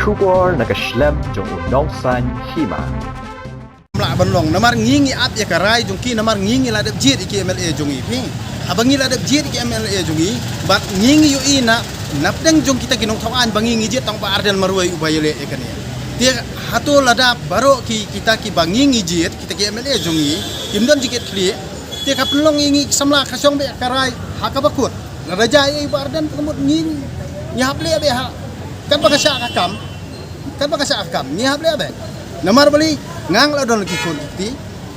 Shubor nakaslem jong unong san hima. Mla banlong namar ngingi ap ya karai jongki namar ngingi la dep jit iki MLA jongi pi abangi la dep jit iki MLA jongi bat ngingi yu ina napdeng jong kita ginong thawan bangi ngi jit tang pa ardan marwai ubayele ekania dia hato lada baro kita ki bangi ngi jit kita ki MLA jongi kimdon jikit kli dia kaplong ngingi samla khasong be karai hakabakut la raja ai bardan kemut ngingi nyaple be ha kan bakasya akam nyaple be namar bali ngang la don ki kon ti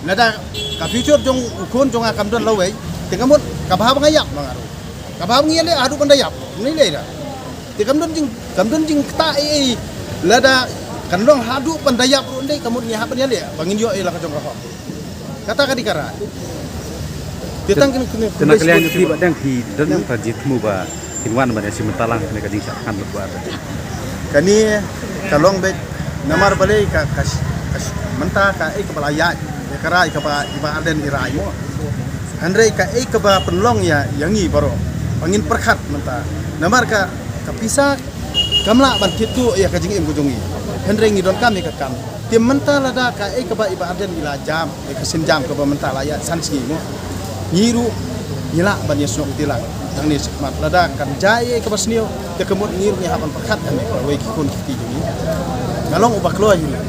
nada ka future jong ukon jong akam don lawai tengamut ka bahab ngayak mangaru ka bahab ngile adu pandayap ni le da ti kam don jing ta ai lada kan dong hadu pandayap ronde kamut nya hab le bangin yo la ka jong ka kata ka dikara titang kin tena kalian ti badang ki dan tajit mu ba tinwan ba si mentalang kena kajing sakan lebar kani kalong be namar bale ka menta ka kepala ya karai ka ba iba aden irai mo andre ka ka ba penlong ya yangi baro pangin perkhat menta namar ka pisa kamla ban titu ya kajing im kujongi andre ngi don kami ka kam tim menta lada ka ba iba aden ila jam ka sinjam ka ba menta la ya sanski mo nyiru ila ban yesok tilang yang ni semat lada kan jaye ka basnio te kemut ngiru nya hapan perkhat kami wai ki kun ki jongi ngalong ubak lo yule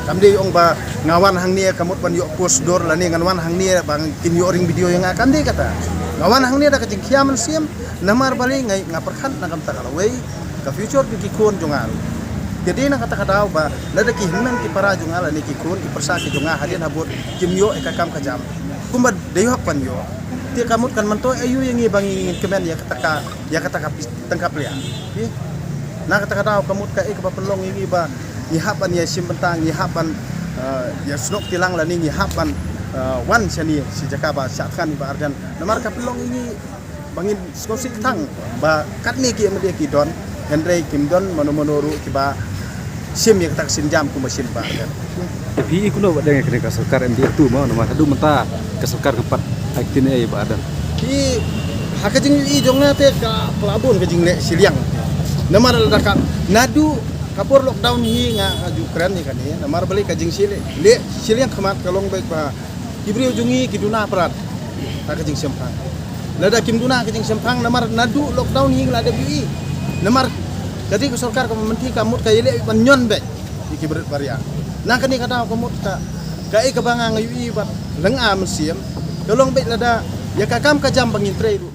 kamde ong ba ngawan hang ni kamut ban yo post dor lani ngawan hang ni bang kim yo ring video yang akan de kata ngawan hang ni da kajing kiaman siam namar bali ngai ngaperkan nakam takalawai ka future di kon jongal jadi na kata kata ba lada ki hinan ki para jongal ni ki kon ki persa ki jonga hadin habut kim yo ekakam kajam kumba deyok pan yo ti kamut kan manto ayu yang bang ingin kemen ya kata tengkap lia na kata kata kamut ka ba pelong ini ba nyihapan ya simpentang nyihapan ya snok tilang lani nyihapan wan seni si jakaba syatkan ba ardan namar ka pelong ini bangin skosi tang ba katni ki amde ki don Henry Kim Don manoru ki ba sim ya tak sinjam ku mesin ba ardan tapi ikuno badang kena ka sarkar MD tu mau nama hadu menta ka sarkar kepat aktin ai ba ardan ki hakajing i jongna te ka pelabun kajing le siliang namar dakat nadu kapur lockdown hi nga Ukraine ni kan ya namar balik kajing sile le sile yang khamat kalong baik ba ibriu jungi kiduna prat ta kajing sempang lada kim duna kajing sempang namar nadu lockdown hi lada bi namar jadi ke sarkar ka menti kamut ka ile banyon be iki berat baria nah kani kata kamut ka ka banga ngayu bat lenga mesiem kalong baik lada ya kakam ka jam bangin trade